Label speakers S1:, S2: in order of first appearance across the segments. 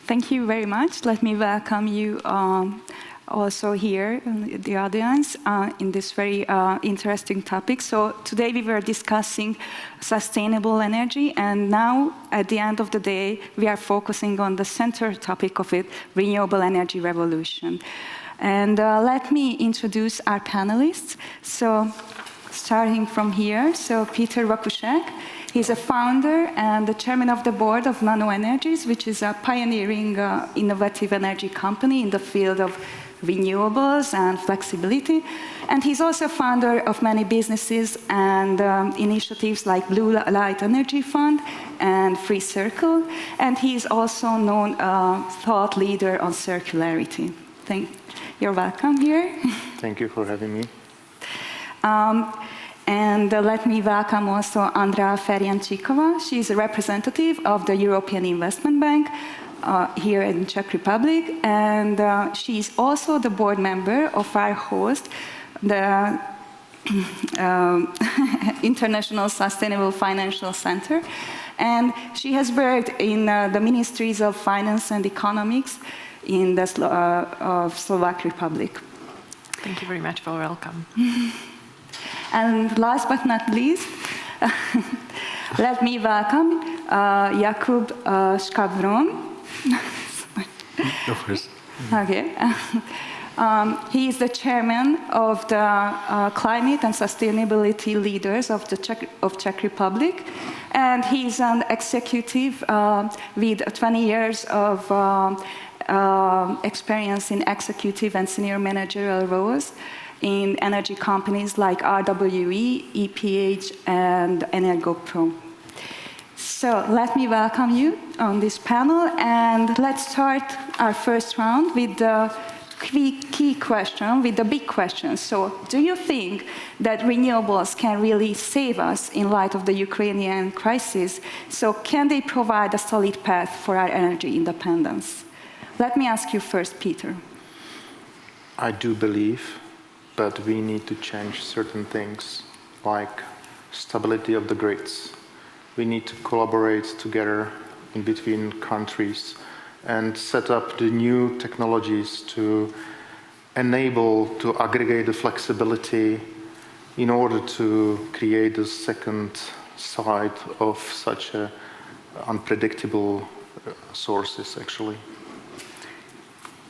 S1: Thank you very much. Let me welcome you also here in the audience in this very interesting topic. So today we were discussing sustainable energy, and now at the end of the day we are focusing on the center topic of it, renewable energy revolution. And let me introduce our panelists. So starting from here, so Petr Rokůsek. He's a founder and the chairman of the board of Nano Energies, which is a pioneering innovative energy company in the field of renewables and flexibility. And he's also founder of many businesses and initiatives like Blue Light Energy Fund and Free Circle. And he's also known thought leader on circularity. You're welcome here.
S2: Thank you for having me.
S1: And let me welcome also Andrea Ferjencikova. She's a representative of the European Investment Bank here in Czech Republic, and she's also the board member of our host, the International Sustainable Finance Center. And she has worked in the ministries of finance and economics in the Slovak Republic.
S3: Thank you very much for welcome.
S1: And last but not least, let me welcome Jakub Skavron.
S2: Go first.
S1: Okay. He is the chairman of the Climate and Sustainability Leaders of the Czech Republic, and he's an executive with 20 years of experience in executive and senior managerial roles in energy companies like RWE, EPH, and EnergoPro. So let me welcome you on this panel, and let's start our first round with the key question, with the big question. So do you think that renewables can really save us in light of the Ukrainian crisis? So can they provide a solid path for our energy independence? Let me ask you first, Petr.
S2: I do believe that we need to change certain things, like stability of the grids. We need to collaborate together in between countries and set up the new technologies to enable to aggregate the flexibility in order to create a second side of such unpredictable sources, actually.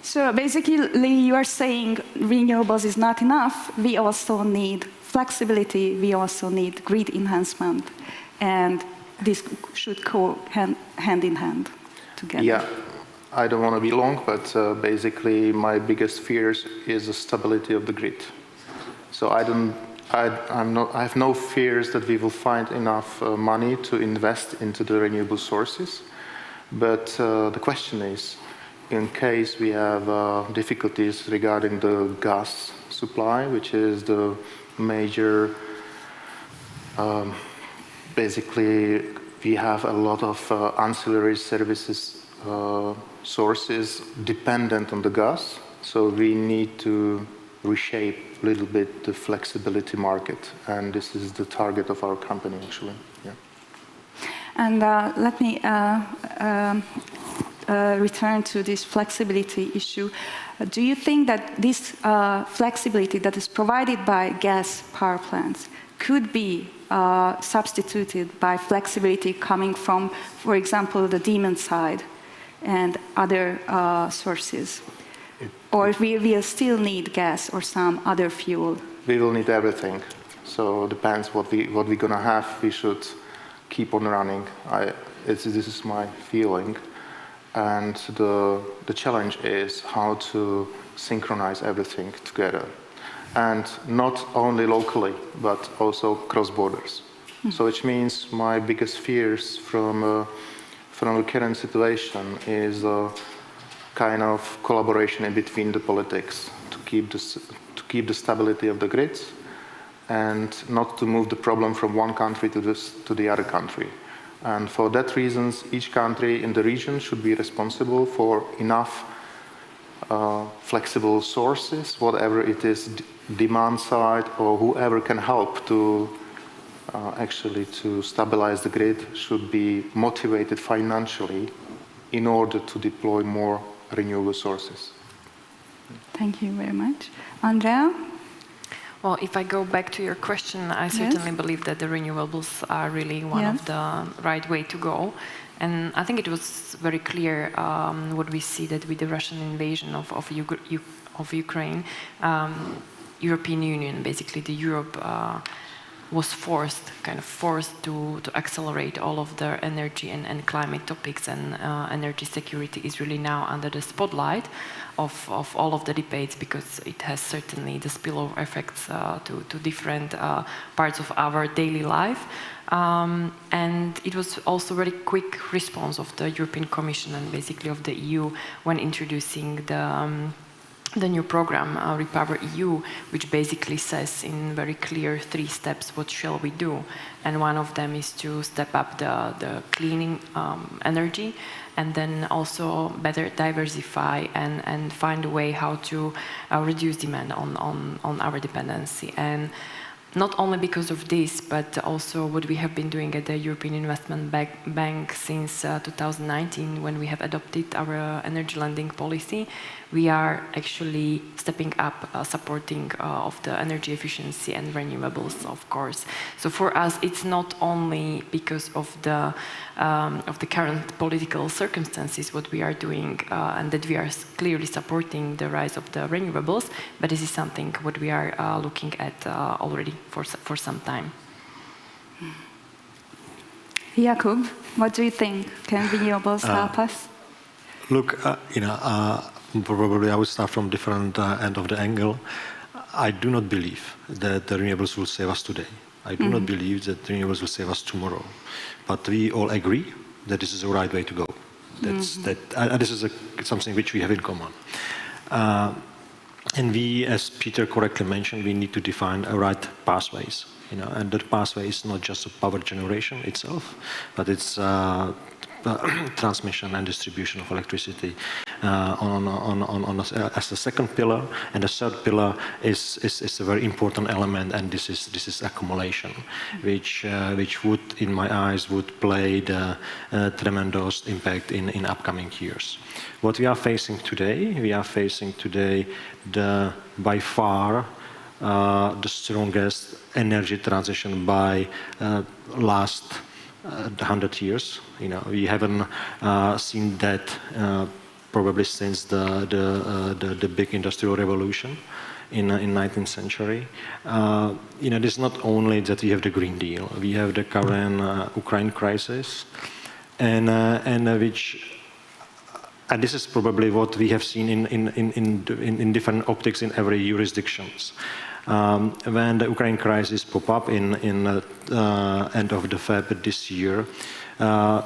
S1: So basically, you are saying renewables is not enough. We also need flexibility. We also need grid enhancement. And this should go hand in hand together.
S2: Yeah, I don't want to be long, but basically my biggest fears is the stability of the grid. So I have no fears that we will find enough money to invest into the renewable sources. But the question is, in case we have difficulties regarding the gas supply, which is the major, basically we have a lot of ancillary services sources dependent on the gas, so we need to reshape a little bit the flexibility market, and this is the target of our company actually. Yeah.
S1: And let me return to this flexibility issue. Do you think that this flexibility that is provided by gas power plants could be substituted by flexibility coming from, for example, the demand side and other sources? Or we will still need gas or some other fuel?
S2: We will need everything. So it depends what we're going to have. We should keep on running. This is my feeling. And the challenge is how to synchronize everything together. And not only locally, but also cross borders. So which means my biggest fears from the current situation is a kind of collaboration in between the politics to keep the stability of the grids and not to move the problem from one country to the other country. And for that reasons, each country in the region should be responsible for enough flexible sources, whatever it is, demand side or whoever can help to actually to stabilize the grid should be motivated financially in order to deploy more renewable sources.
S1: Thank you very much. Andrea?
S3: Well, if I go back to your question, I certainly believe that the renewables are really one of the right way to go. And I think it was very clear what we see that with the Russian invasion of Ukraine, European Union, basically the Europe, was forced to accelerate all of the energy and climate topics, and energy security is really now under the spotlight of all of the debates, because it has certainly the spillover effects to different parts of our daily life. And it was also very quick response of the European Commission and basically of the EU when introducing the new program, Repower EU, which basically says in very clear 3 steps what shall we do. And one of them is to step up the cleaning energy, and then also better diversify and find a way how to reduce demand on our dependency. And not only because of this, but also what we have been doing at the European Investment Bank since 2019, when we have adopted our energy lending policy. We are actually stepping up supporting of the energy efficiency and renewables, of course. So for us, it's not only because of the current political circumstances what we are doing, and that we are clearly supporting the rise of the renewables, but this is something what we are looking at already for some time.
S1: Jakub, what do you think? Can renewables help us?
S4: Look, probably I would start from different end of the angle. I do not believe that the renewables will save us today. I do not believe that the renewables will save us tomorrow. But we all agree that this is the right way to go. This is something which we have in common. And we, as Petr correctly mentioned, we need to define a right pathways. And that pathway is not just a power generation itself, but it's transmission and distribution of electricity as a second pillar, and the third pillar is a very important element, and this is accumulation, which would, in my eyes, would play the tremendous impact in upcoming years. What we are facing today, the by far the strongest energy transition by last 100 years. We haven't seen that probably since the big industrial revolution in 19th century. It is not only that we have the Green Deal, we have the current Ukraine crisis, and this is probably what we have seen in different optics in every jurisdictions. When the Ukraine crisis popped up in end of the Feb this year,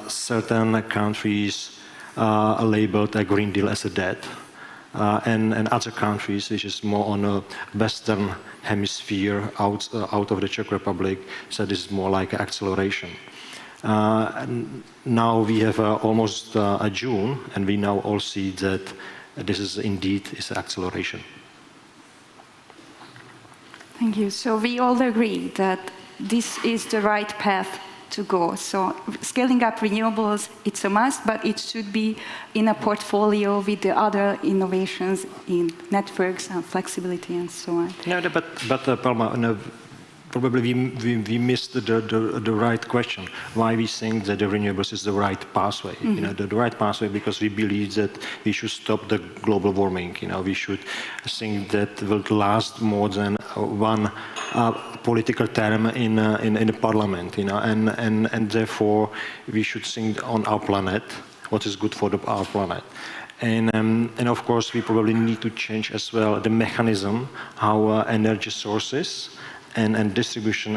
S4: certain countries labeled a Green Deal as a dead, and other countries, which is more on a Western hemisphere out of the Czech Republic, said this is more like an acceleration. Now we have almost June, and we now all see that this is indeed an acceleration.
S1: Thank you. So we all agree that this is the right path to go. So scaling up renewables, it's a must, but it should be in a portfolio with the other innovations in networks and flexibility and so on.
S4: No, but Pálma, no, probably we missed the right question. Why we think that the renewables is the right pathway? The right pathway, because we believe that we should stop the global warming. We should think that will last more than one political term in the parliament. And therefore we should think on our planet, what is good for our planet. And of course we probably need to change as well the mechanism how energy sources and distribution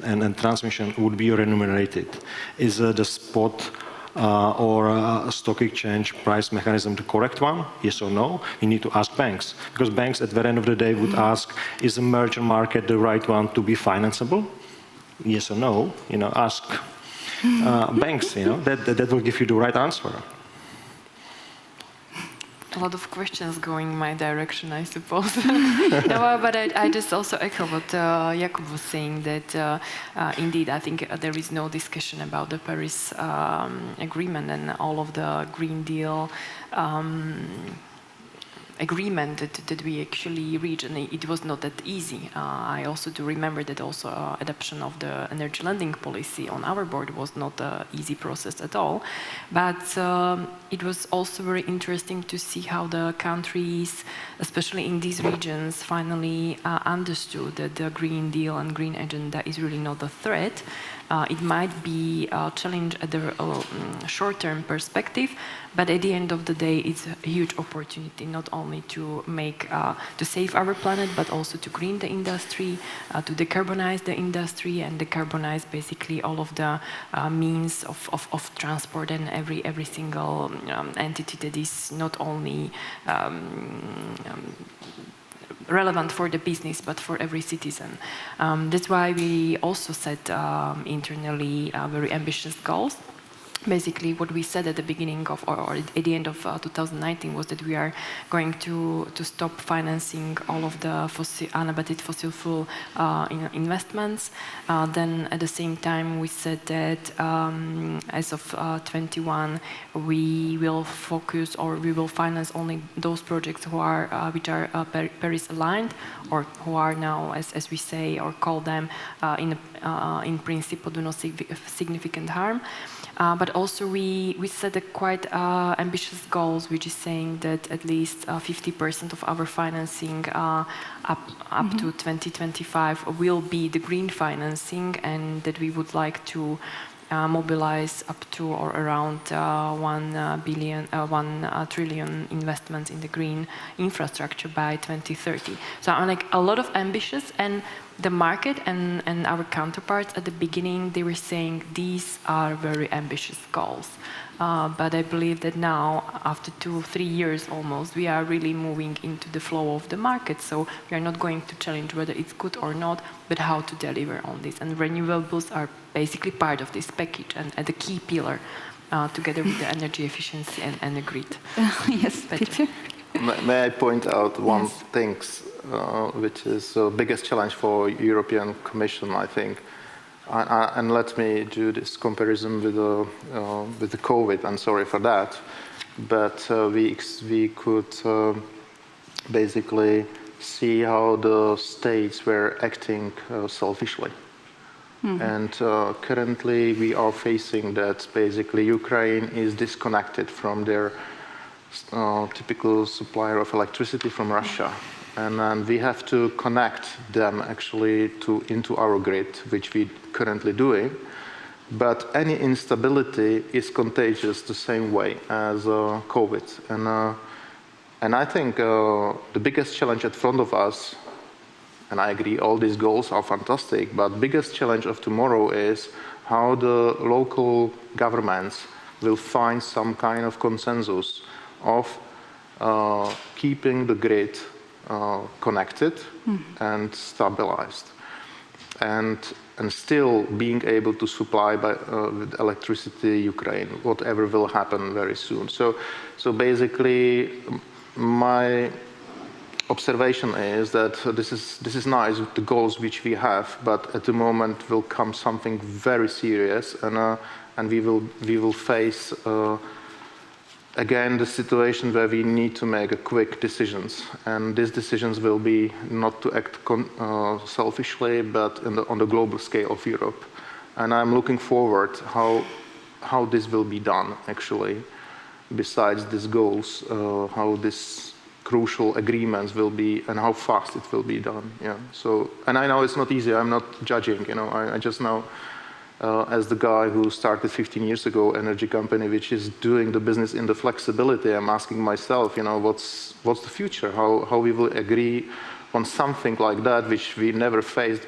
S4: and transmission would be remunerated. Is the spot or a stock exchange price mechanism the correct one? Yes or no? We need to ask banks, because banks at the end of the day would ask, is the merchant market the right one to be financeable? Yes or no? Ask banks. That will give you the right answer.
S3: A lot of questions going my direction, I suppose. No, but I just also echo what Jakub was saying, that indeed I think there is no discussion about the Paris Agreement and all of the Green Deal agreement that we actually reached, and it was not that easy. I also do remember that also adoption of the energy lending policy on our board was not an easy process at all. But it was also very interesting to see how the countries, especially in these regions, finally understood that the Green Deal and Green Agenda is really not a threat. It might be a challenge at the short-term perspective, but at the end of the day, it's a huge opportunity, not only to make, to save our planet, but also to green the industry, to decarbonize the industry, and decarbonize basically all of the means of transport and every single entity that is not only relevant for the business, but for every citizen. That's why we also set internally very ambitious goals. Basically, what we said at the beginning of, or at the end of 2019, was that we are going to stop financing all of the unabated fossil fuel investments. Then, at the same time, we said that as of 21, we will focus, or we will finance only those projects which are Paris aligned, or who are now, as we say or call them, in principle, do no significant harm. But also we set a quite ambitious goals, which is saying that at least 50% of our financing up to 2025 will be the green financing, and that we would like to mobilize up to or around 1 trillion investments in the green infrastructure by 2030. So like a lot of ambitious, and the market and our counterparts at the beginning, they were saying these are very ambitious goals. But I believe that now, after 2-3 years almost, we are really moving into the flow of the market. So we are not going to challenge whether it's good or not, but how to deliver on this. And renewables are basically part of this package and the key pillar, together with the energy efficiency and the grid.
S1: Yes, Petr.
S2: May I point out one thing, which is the biggest challenge for European Commission, I think. And let me do this comparison with the COVID. I'm sorry for that, but we could basically see how the states were acting selfishly. And currently, we are facing that basically Ukraine is disconnected from their typical supplier of electricity from Russia. And we have to connect them actually into our grid, which we currently doing. But any instability is contagious the same way as COVID. And I think the biggest challenge in front of us, and I agree all these goals are fantastic, but biggest challenge of tomorrow is how the local governments will find some kind of consensus of keeping the grid connected and stabilized, and still being able to supply with electricity Ukraine, whatever will happen very soon. So basically, my observation is that this is nice, the goals which we have, but at the moment will come something very serious, and we will face again the situation where we need to make quick decisions, and these decisions will be not to act selfishly, but on the global scale of Europe. And I'm looking forward how this will be done actually. Besides these goals, how these crucial agreements will be and how fast it will be done. Yeah. So, and I know it's not easy. I'm not judging. I just know. As the guy who started 15 years ago, energy company, which is doing the business in the flexibility, I'm asking myself, what's the future? How we will agree on something like that, which we never faced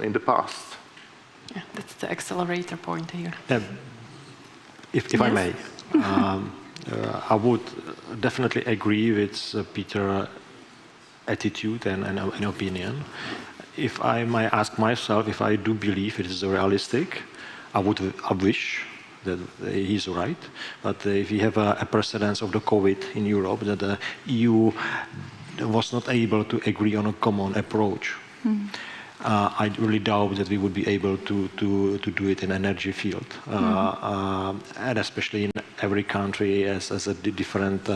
S2: in the past?
S3: Yeah, that's the accelerator point here.
S4: If I may, I would definitely agree with Petr's attitude and opinion. If I might ask myself if I do believe it is realistic, I wish that he's right. But if we have a precedence of the COVID in Europe, that the EU was not able to agree on a common approach, I really doubt that we would be able to do it in energy field, and especially in every country as a different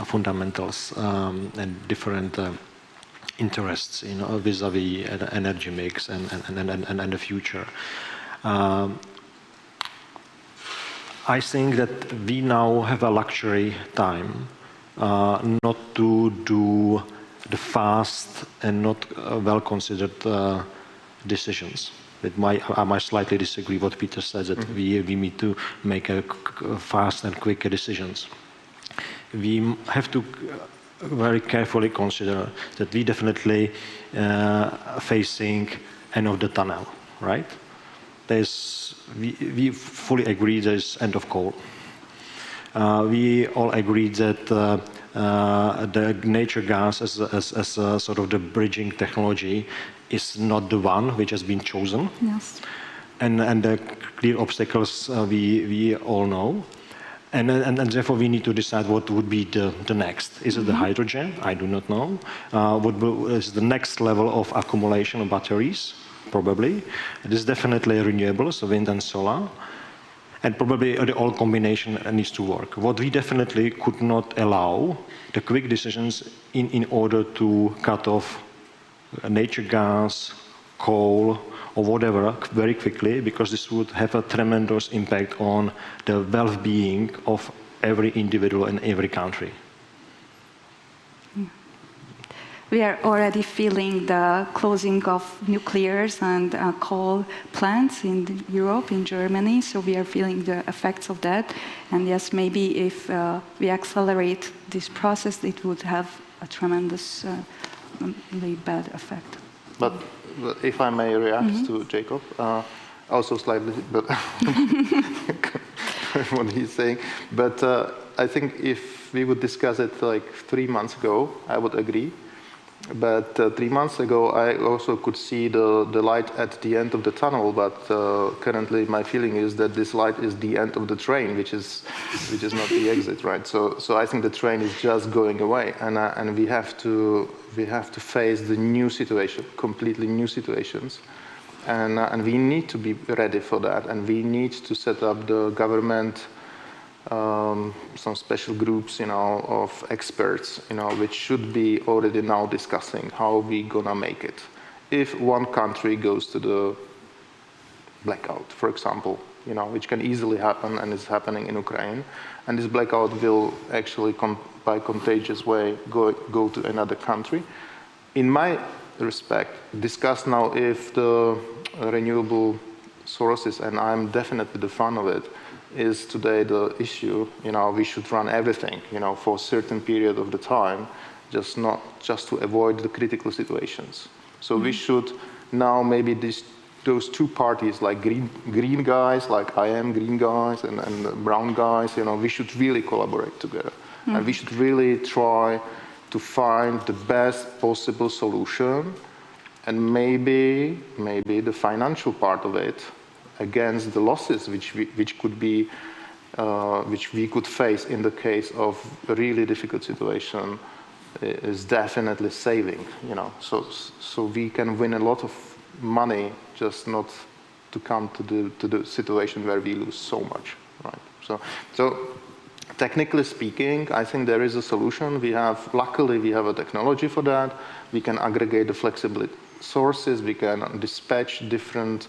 S4: fundamentals and different interests, vis-a-vis the energy mix and the future. I think that we now have a luxury time not to do the fast and not well-considered decisions. I might slightly disagree what Peter says, that we need to make a fast and quick decisions. We have to very carefully consider that we definitely facing end of the tunnel, right? We fully agree there's end of coal. We all agree that the nature gas as a sort of the bridging technology is not the one which has been chosen.
S1: Yes.
S4: And the clear obstacles we all know. And therefore we need to decide what would be the next. Is it the hydrogen? I do not know. What is the next level of accumulation of batteries? Probably. It is definitely renewables, so wind and solar. And probably the all combination needs to work. What we definitely could not allow, the quick decisions in order to cut off nature gas, coal, or whatever very quickly, because this would have a tremendous impact on the well-being of every individual in every country.
S1: We are already feeling the closing of nuclears and coal plants in Europe, in Germany, so we are feeling the effects of that. And yes, maybe if we accelerate this process, it would have a tremendous, really bad effect.
S2: But if I may react to Jakub, also slightly, but what he's saying. But I think if we would discuss it like 3 months ago, I would agree. But 3 months ago, I also could see the light at the end of the tunnel. But currently, my feeling is that this light is the end of the train, which is not the exit, right? So I think the train is just going away, and we have to face the new situation, completely new situations, and we need to be ready for that, and we need to set up the government. Some special groups, of experts, which should be already now discussing how we gonna make it. If one country goes to the blackout, for example, which can easily happen and is happening in Ukraine, and this blackout will actually, by contagious way, go to another country. In my respect, discuss now if the renewable sources, and I'm definitely the fan of it, is today the issue. We should run everything, for a certain period of the time, just to avoid the critical situations. So we should now maybe those two parties, like green guys, like I am green guys, and brown guys, we should really collaborate together. And we should really try to find the best possible solution, and maybe the financial part of it, against the losses which we could face in the case of a really difficult situation, is definitely saving. So we can win a lot of money, just not to come to the situation where we lose so much, right? So technically speaking, I think there is a solution. Luckily we have a technology for that. We can aggregate the flexible sources. We can dispatch different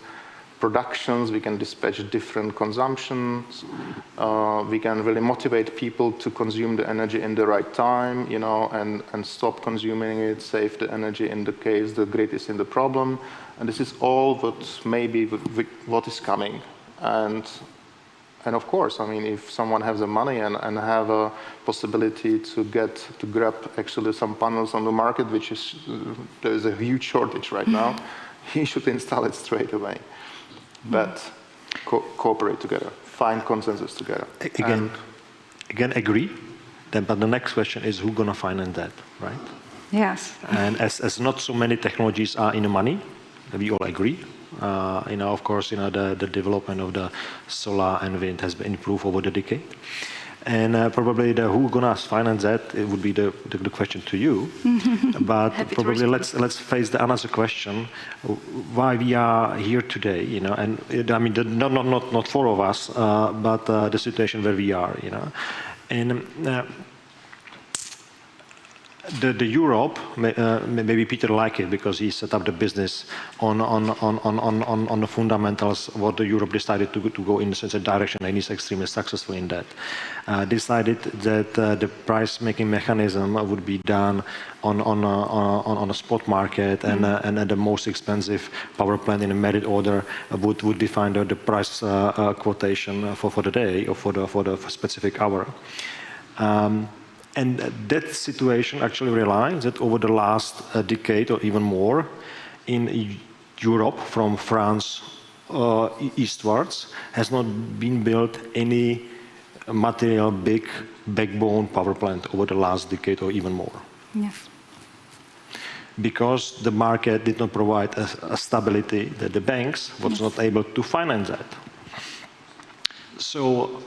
S2: productions, we can dispatch different consumptions, we can really motivate people to consume the energy in the right time, and stop consuming it, save the energy in the case the grid is in the problem. And this is all what is coming. And of course, if someone has the money and have a possibility to grab actually some panels on the market, there is a huge shortage right now, he should install it straight away. But cooperate together, find consensus together.
S4: Again, agree. But the next question is, who's gonna finance that, right?
S1: Yes.
S4: And as not so many technologies are in the money, we all agree. Of course, the development of the solar and wind has been improved over the decade. And probably who gonna finance that? It would be the question to you. But probably let's face the another question: why we are here today? And I mean, not four of us, but the situation where we are. And the Europe, maybe Petr liked it because he set up the business on the fundamentals. What the Europe decided to go in such a direction, and is extremely successful in that. Decided that the price making mechanism would be done on a spot market, and the most expensive power plant in a merit order would define the price quotation for the day or for the specific hour. And that situation actually realized that over the last decade or even more, in Europe, from France eastwards, has not been built any material big backbone power plant over the last decade or even more.
S1: Yes.
S4: Because the market did not provide a stability that the banks was not able to finance that. So,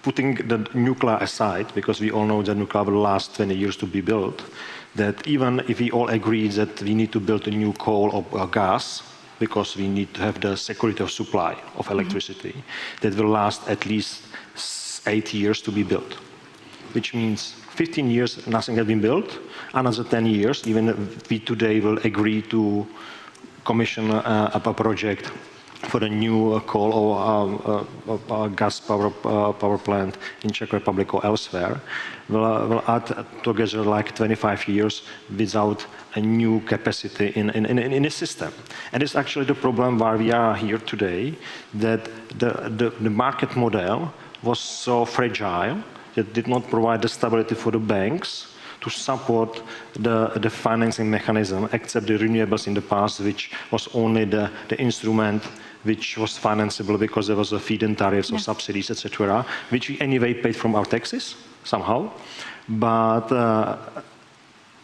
S4: putting the nuclear aside, because we all know that nuclear will last 20 years to be built, that even if we all agree that we need to build a new coal or gas, because we need to have the security of supply of electricity, that will last at least 8 years to be built. Which means 15 years nothing has been built, another 10 years, even if we today will agree to commission a project for a new coal or gas power plant in Czech Republic or elsewhere, will add together like 25 years without a new capacity in a system. And it's actually the problem why we are here today, that the market model was so fragile that did not provide the stability for the banks to support the financing mechanism, except the renewables in the past, which was only the instrument which was financeable because there was a feed-in tariffs or subsidies, etc., which we anyway paid from our taxes somehow. But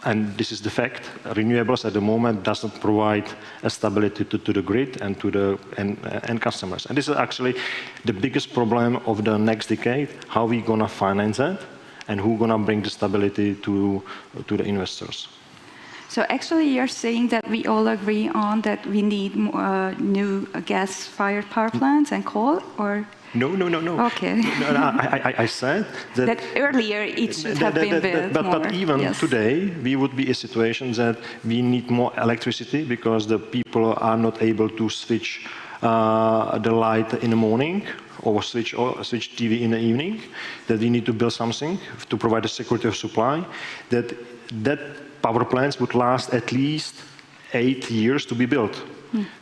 S4: and this is the fact, renewables at the moment does not provide a stability to the grid and to the end customers. And this is actually the biggest problem of the next decade: how we gonna finance that, and who gonna bring the stability to the investors.
S1: So actually you're saying that we all agree on that we need new gas-fired power plants and coal, or?
S4: No.
S1: Okay.
S4: I said that
S1: earlier it should have been built more.
S4: But even today, we would be in a situation that we need more electricity because the people are not able to switch the light in the morning or switch TV in the evening, that we need to build something to provide the security of supply, that power plants would last at least 8 years to be built.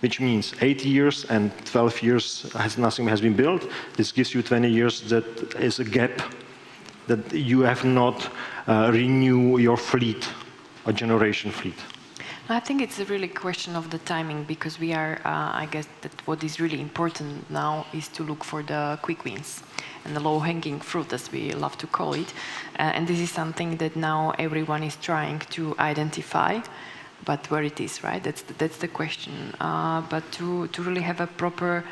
S4: Which means 8 years and 12 years nothing has been built. This gives you 20 years that is a gap that you have not renew your fleet, a generation fleet.
S3: I think it's a really question of the timing, because we are, I guess that what is really important now is to look for the quick wins and the low-hanging fruit, as we love to call it. And this is something that now everyone is trying to identify. But where it is, right? That's the question. But to really have a proper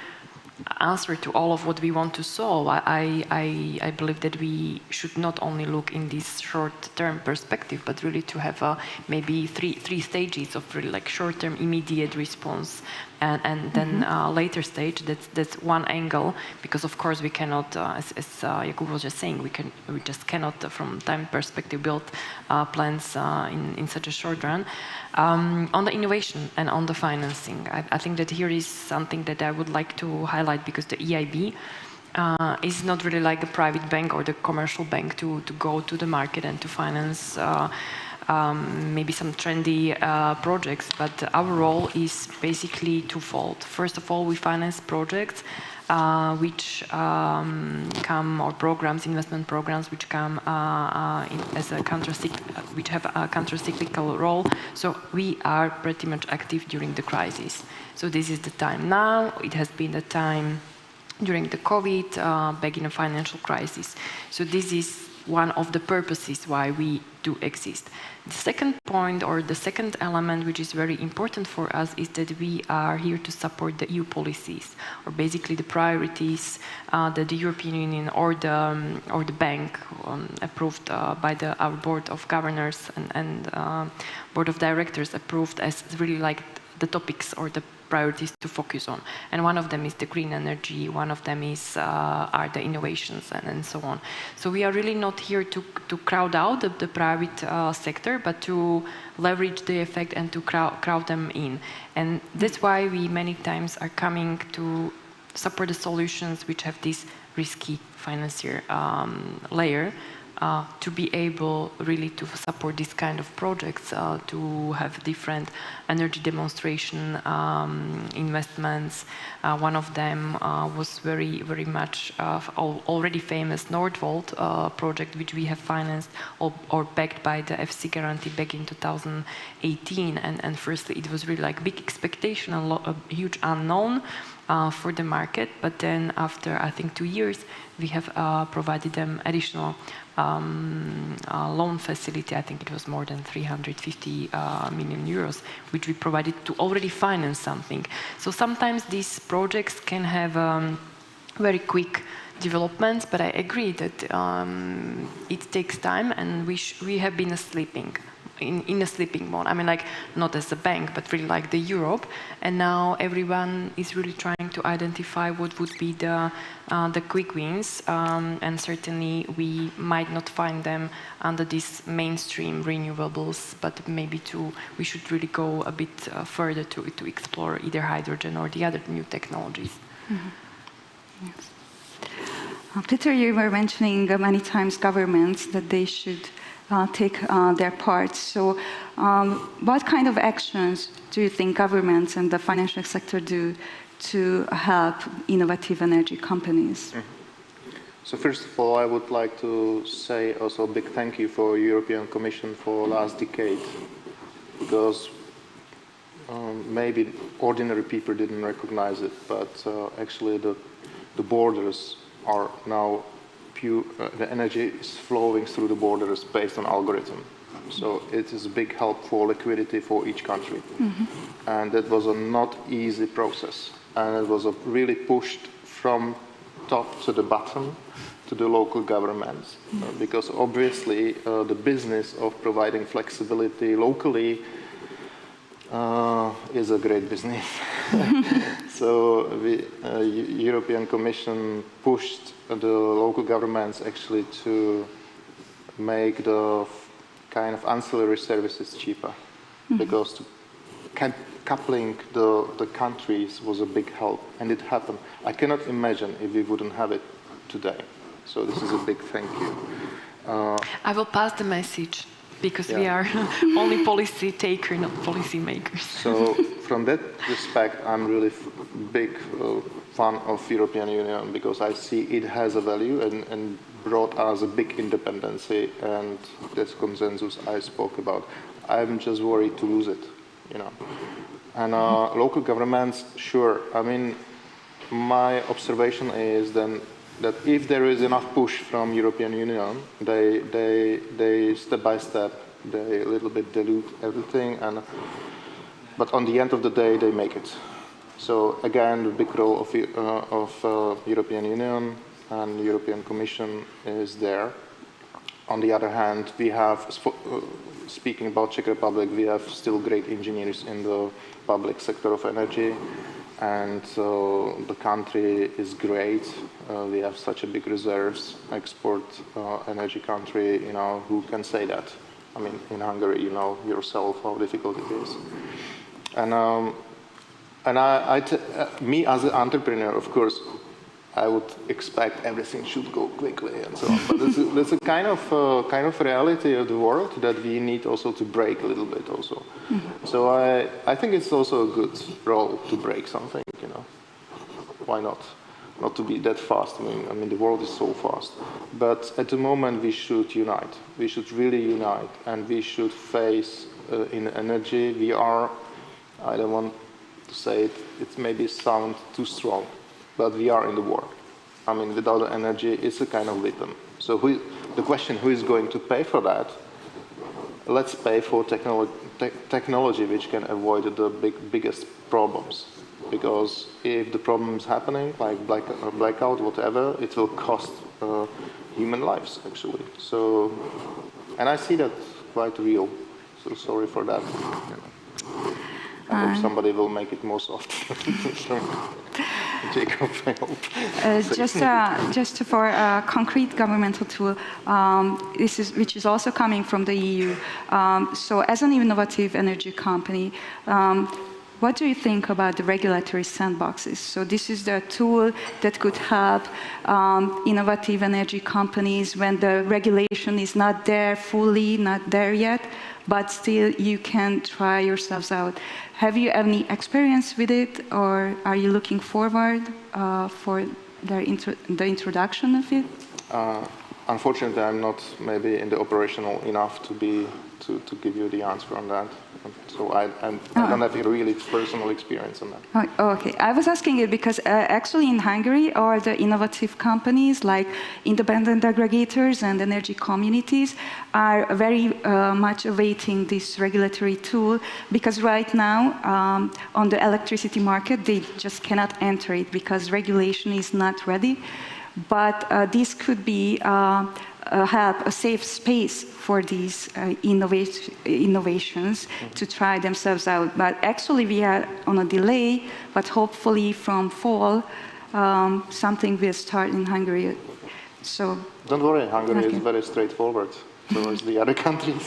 S3: answer to all of what we want to solve, I believe that we should not only look in this short-term perspective, but really to have maybe three stages of really like short-term immediate response, and then later stage. That's one angle, because of course we cannot, as Jakub was just saying, we just cannot from time perspective build plants in such a short run. On the innovation and on the financing, I think that here is something that I would like to highlight, because the EIB is not really like a private bank or the commercial bank to go to the market and to finance maybe some trendy projects, but our role is basically twofold. First of all, we finance projects which come, or programs, investment programs, which come as a which have a counter-cyclical role. So we are pretty much active during the crisis. So this is the time now. It has been the time during the COVID, back in the financial crisis. So this is one of the purposes why we do exist. The second point, or the second element, which is very important for us, is that we are here to support the EU policies, or basically the priorities that the European Union or the bank approved by our board of governors and board of directors approved as really like the topics or the priorities to focus on. And one of them is the green energy, one of them is are the innovations and so on. So we are really not here to crowd out the private sector, but to leverage the effect and to crowd them in. And that's why we many times are coming to support the solutions which have this risky financier layer, to be able really to support this kind of projects, to have different energy demonstration investments. One of them was very much already famous Nordvolt project, which we have financed or backed by the FC guarantee back in 2018. And firstly, it was really like big expectation, a huge unknown for the market. But then after, I think, 2 years, we have provided them additional loan facility. I think it was more than 350 million euros, which we provided to already finance something. So sometimes these projects can have very quick developments, but I agree that it takes time, and we have been in a sleeping mode. I mean, like, not as a bank, but really like the Europe. And now everyone is really trying to identify what would be the quick wins. And certainly we might not find them under this mainstream renewables, but maybe we should really go a bit further to explore either hydrogen or the other new technologies.
S1: Mm-hmm. Yes. Petr, you were mentioning many times governments that they should take their part. So what kind of actions do you think governments and the financial sector do to help innovative energy companies?
S2: So first of all, I would like to say also a big thank you for European Commission for last decade, because maybe ordinary people didn't recognize it, but actually the borders are now the energy is flowing through the borders based on algorithm. So it is a big help for liquidity for each country. Mm-hmm. And that was a not easy process. And it was really pushed from top to the bottom to the local governments. Because obviously the business of providing flexibility locally is a great business. So the European Commission pushed the local governments actually to make the kind of ancillary services cheaper, because coupling the countries was a big help, and it happened. I cannot imagine if we wouldn't have it today. So this is a big thank you.
S3: I will pass the message, because we are only policy taker, not policy makers. So
S2: from that respect, I'm really big fan of European Union, because I see it has a value and brought us a big independency, and this consensus I spoke about. I'm just worried to lose it, you know. And local governments, sure. I mean, my observation is then that if there is enough push from European Union, they step by step, they a little bit dilute everything, but on the end of the day, they make it. So again, the big role of European Union and European Commission is there. On the other hand, we have, speaking about Czech Republic, we have still great engineers in the public sector of energy. And the country is great. We have such a big reserves, export energy country, you know, who can say that? I mean, in Hungary, you know yourself how difficult it is. And me as an entrepreneur, of course, I would expect everything should go quickly and so on. But that's a kind of reality of the world that we need also to break a little bit also. Mm-hmm. So I think it's also a good role to break something, you know. Why not? Not to be that fast. I mean the world is so fast. But at the moment we should unite. We should really unite, and we should face in energy. We are, I don't want to say it, it maybe sound too strong, but we are in the war. I mean, without the energy, it's a kind of weapon. So the question, who is going to pay for that? Let's pay for technology which can avoid the biggest problems. Because if the problem is happening, like blackout, whatever, it will cost human lives, actually. So, and I see that quite real. So sorry for that. I hope somebody will make it more soft. Jacob failed.
S1: Just for a concrete governmental tool, which is also coming from the EU. So as an innovative energy company, what do you think about the regulatory sandboxes? So this is the tool that could help innovative energy companies when the regulation is not there fully, not there yet, but still you can try yourselves out. Have you any experience with it, or are you looking forward for the introduction of it?
S2: Unfortunately, I'm not maybe in the operational enough to give you the answer on that. So I don't have a really personal experience on that.
S1: Oh, okay. I was asking it because actually in Hungary, all the innovative companies like independent aggregators and energy communities are very much awaiting this regulatory tool, because right now on the electricity market, they just cannot enter it because regulation is not ready. But this could be a safe space for these innovations to try themselves out. But actually we are on a delay, but hopefully from fall, something will start in Hungary. So
S2: don't worry, Hungary is very straightforward towards the other countries.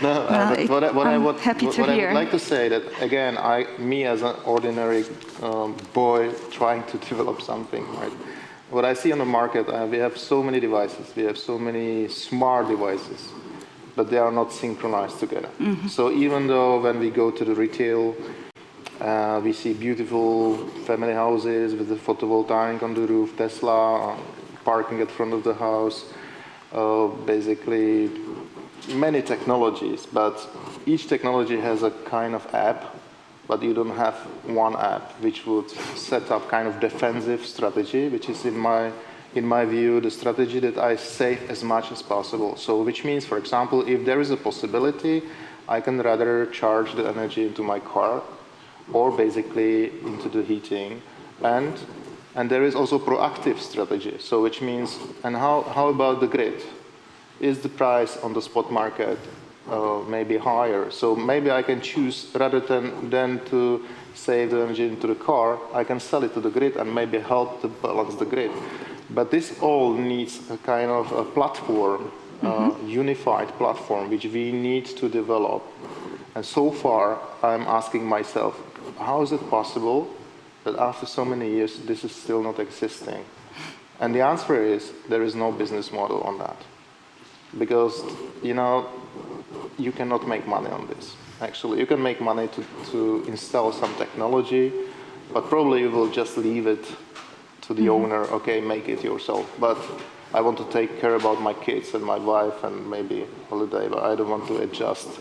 S2: No, what I would like to say that, again, me as an ordinary boy trying to develop something, right? What I see on the market, we have so many devices, we have so many smart devices, but they are not synchronized together. Mm-hmm. So even though when we go to the retail, we see beautiful family houses with the photovoltaic on the roof, Tesla, parking at front of the house, basically many technologies, but each technology has a kind of app, but you don't have one app which would set up kind of defensive strategy, which is in my view the strategy that I save as much as possible. So which means, for example, if there is a possibility, I can rather charge the energy into my car or basically into the heating. And there is also proactive strategy. So which means, and how about the grid? Is the price on the spot market maybe higher? So maybe I can choose, rather than to save the energy into the car, I can sell it to the grid and maybe help to balance the grid. But this all needs a kind of a platform, unified platform, which we need to develop. And so far, I'm asking myself, how is it possible that after so many years, this is still not existing? And the answer is, there is no business model on that. Because, you cannot make money on this. Actually, you can make money to install some technology, but probably you will just leave it to the owner, okay, make it yourself. But I want to take care about my kids and my wife and maybe holiday, but I don't want to adjust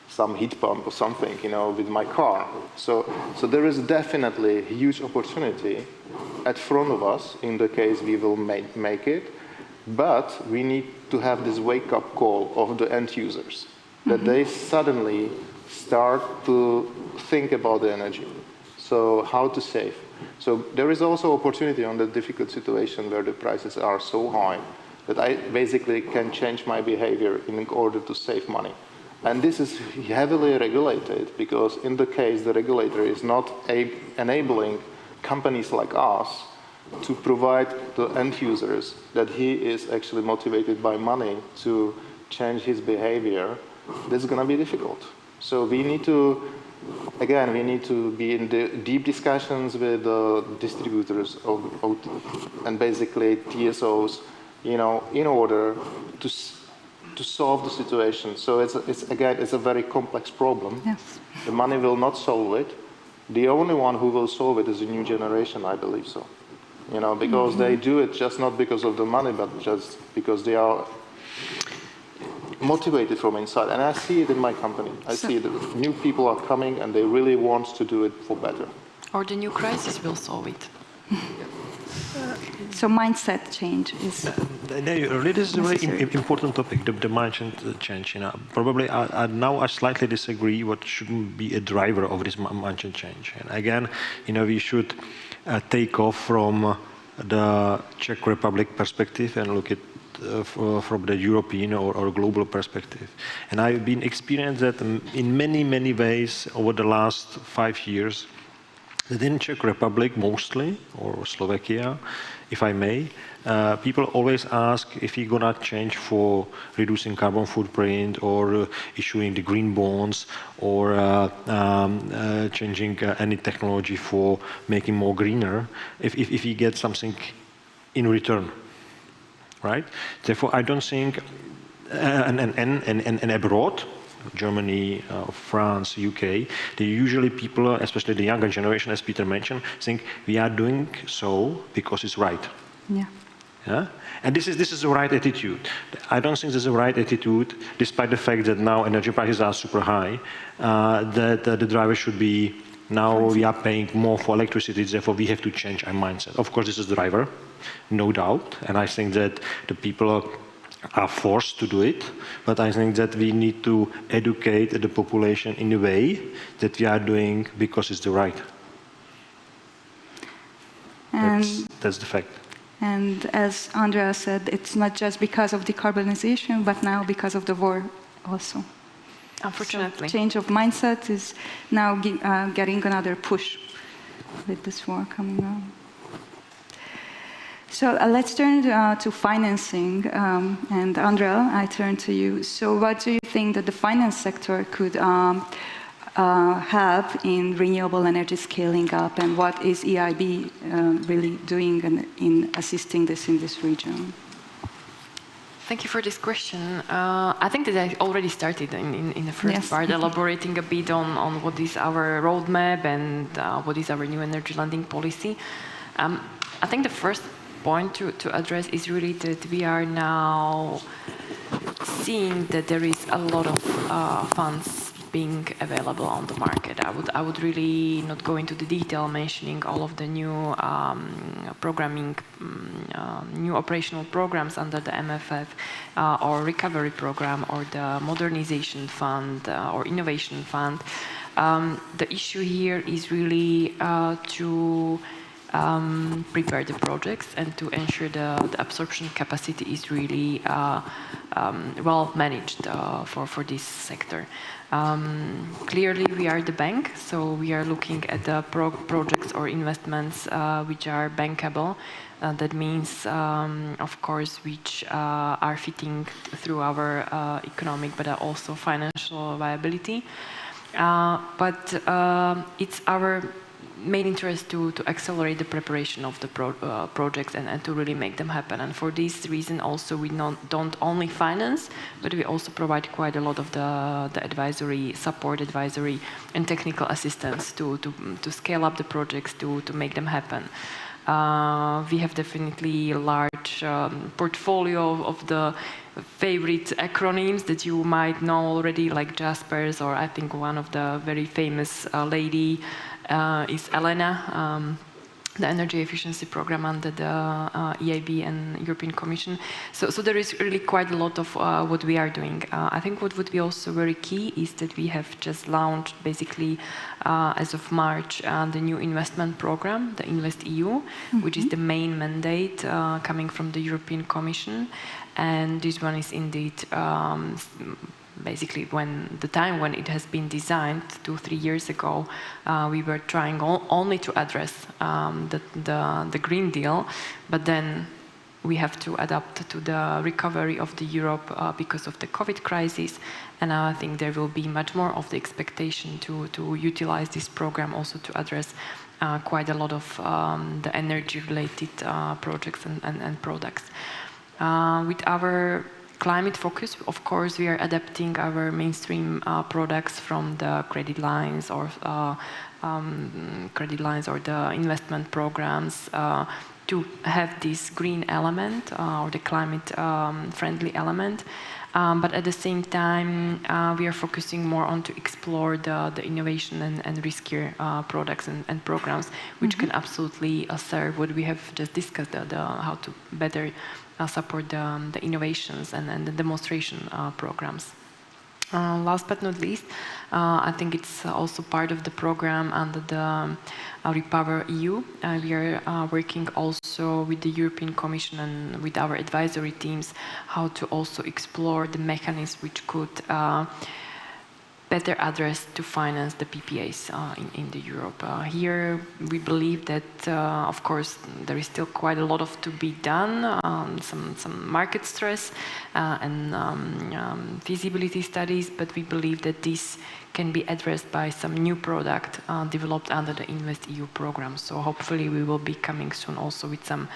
S2: some heat pump or something, with my car. So there is definitely a huge opportunity at front of us in the case we will make it. But we need to have this wake-up call of the end users, that they suddenly start to think about the energy. So how to save. So there is also opportunity on the difficult situation where the prices are so high that I basically can change my behavior in order to save money. And this is heavily regulated because in the case the regulator is not enabling companies like us to provide the end users that he is actually motivated by money to change his behavior, this is going to be difficult. So we need to be in the deep discussions with distributors and basically TSOs, in order to solve the situation. So it's a very complex problem.
S1: Yes.
S2: The money will not solve it. The only one who will solve it is a new generation, I believe so. Because they do it just not because of the money, but just because they are motivated from inside. And I see it in my company. I see that new people are coming and they really want to do it for better.
S3: Or the new crisis will solve it.
S1: So mindset change is
S4: This is a very important topic, the mindset change. Probably now I slightly disagree what shouldn't be a driver of this mindset change. And again, we should take off from the Czech Republic perspective and look at from the European or global perspective. And I've been experienced that in many, many ways over the last 5 years, that in Czech Republic mostly, or Slovakia, if I may, people always ask if you're gonna change for reducing carbon footprint or issuing the green bonds or changing any technology for making more greener, if you get something in return, right? Therefore, I don't think, and abroad, Germany, France, UK, usually people, especially the younger generation, as Petr mentioned, think we are doing so because it's right.
S1: yeah.
S4: Yeah? And this is the right attitude. I don't think this is the right attitude, despite the fact that now energy prices are super high, that the driver should be, now we are paying more for electricity, therefore we have to change our mindset. Of course, this is the driver, no doubt, and I think that the people are forced to do it, but I think that we need to educate the population in a way that we are doing because it's the right. That's the fact.
S1: And as Andrea said, it's not just because of decarbonization, but now because of the war also.
S3: Unfortunately.
S1: So change of mindset is now getting another push with this war coming on. So let's turn to financing. And Andrea, I turn to you. So what do you think that the finance sector could have in renewable energy scaling up, and what is EIB really doing in assisting this in this region?
S3: Thank you for this question. I think that I already started in the first part, elaborating a bit on what is our roadmap and what is our new energy lending policy. I think the first point to address is really that we are now seeing that there is a lot of funds being available on the market. I would really not go into the detail mentioning all of the new programming, new operational programs under the MFF or recovery program or the modernization fund or innovation fund. The issue here is really to prepare the projects and to ensure the absorption capacity is really well managed for this sector. Clearly, we are the bank, so we are looking at the projects or investments which are bankable. That means, of course, which are fitting through our economic but also financial viability. But it's our main interest to accelerate the preparation of the projects and to really make them happen. And for this reason also we don't only finance, but we also provide quite a lot of the advisory, support advisory and technical assistance to scale up the projects, to make them happen. We have definitely a large portfolio of the favorite acronyms that you might know already, like JASPERS, or I think one of the very famous lady is Elena, the energy efficiency program under the EIB and European Commission. So there is really quite a lot of what we are doing. I think what would be also very key is that we have just launched basically as of March the new investment program, the InvestEU, which is the main mandate coming from the European Commission. And this one is indeed basically the time when it has been designed 2-3 years ago, we were trying only to address the Green Deal, but then we have to adapt to the recovery of the Europe because of the COVID crisis, and now I think there will be much more of the expectation to utilize this program also to address quite a lot of the energy-related projects and products. With our climate focus, of course, we are adapting our mainstream products from the credit lines or the investment programs to have this green element or the climate friendly element. But at the same time, we are focusing more on to explore the innovation and riskier products and programs, which can absolutely serve what we have just discussed, how to better support the innovations and the demonstration programs. Last but not least, I think it's also part of the program under the Repower EU. We are working also with the European Commission and with our advisory teams how to also explore the mechanisms which could better address to finance the PPAs in the Europe. Here we believe that, of course, there is still quite a lot of to be done, some market stress and feasibility studies, but we believe that this can be addressed by some new product developed under the InvestEU program. So hopefully we will be coming soon also with some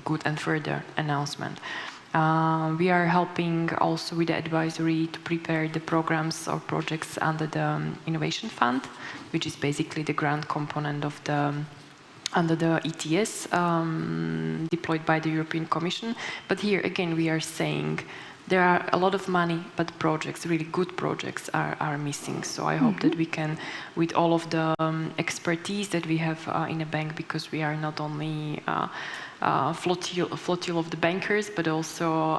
S3: good and further announcement. We are helping also with the advisory to prepare the programs or projects under the Innovation Fund, which is basically the grant component of under the ETS deployed by the European Commission. But here again, we are saying there are a lot of money, but projects, really good projects, are missing. So I hope that we can, with all of the expertise that we have in a bank, because we are not only flotille of the bankers, but also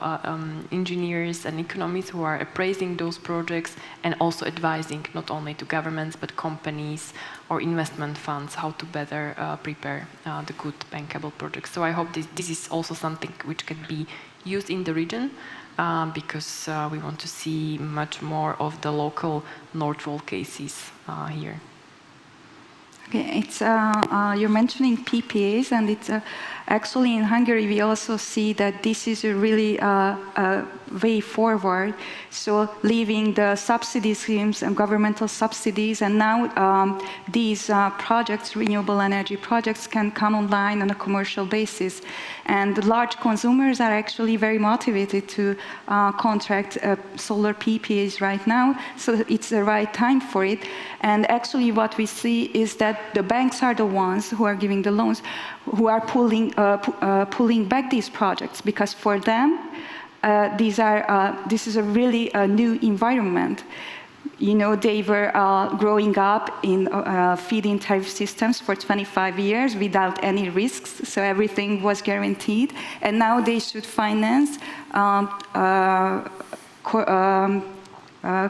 S3: engineers and economists who are appraising those projects and also advising not only to governments, but companies or investment funds how to better prepare the good bankable projects. So I hope this is also something which can be used in the region, because we want to see much more of the local Nordvolt cases here.
S1: Okay, it's you're mentioning PPAs, and it's actually in Hungary we also see that this is a really way forward. So leaving the subsidy schemes and governmental subsidies, and now these projects, renewable energy projects, can come online on a commercial basis. And the large consumers are actually very motivated to contract solar PPAs right now. So it's the right time for it. And actually what we see is that the banks are the ones who are giving the loans, who are pulling back these projects, because for them, this is a really new environment. You know, they were growing up in feed-in tariff systems for 25 years without any risks, so everything was guaranteed. And now they should finance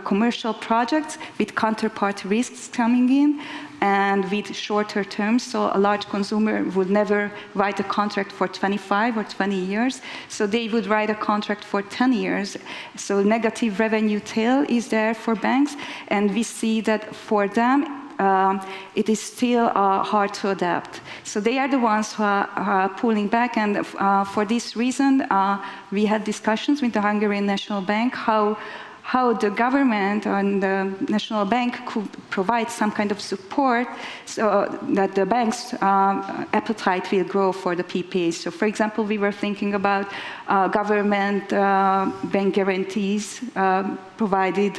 S1: commercial projects with counterparty risks coming in and with shorter terms. So a large consumer would never write a contract for 25 or 20 years. So they would write a contract for 10 years. So negative revenue tail is there for banks. And we see that for them, it is still hard to adapt. So they are the ones who are pulling back. And for this reason, we had discussions with the Hungarian National Bank how the government and the National Bank could provide some kind of support so that the bank's appetite will grow for the PPAs. So for example, we were thinking about government bank guarantees, provided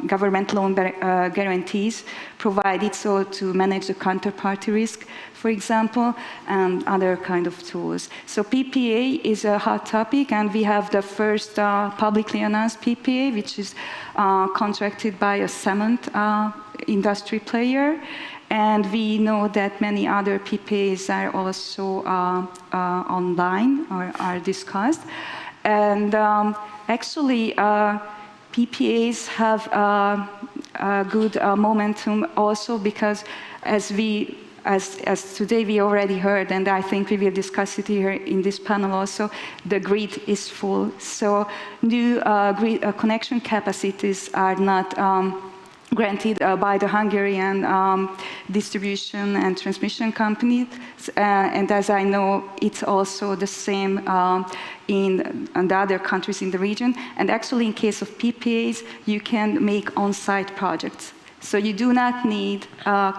S1: government loan guarantees provided so to manage the counterparty risk, for example, and other kind of tools. So PPA is a hot topic, and we have the first publicly announced PPA, which is contracted by a cement industry player. And we know that many other PPAs are also online or are discussed. And actually, PPAs have a good momentum also because as today we already heard, and I think we will discuss it here in this panel also, the grid is full. So new grid connection capacities are not granted by the Hungarian distribution and transmission companies. And as I know, it's also the same in the other countries in the region. And actually, in case of PPAs, you can make on-site projects. So you do not need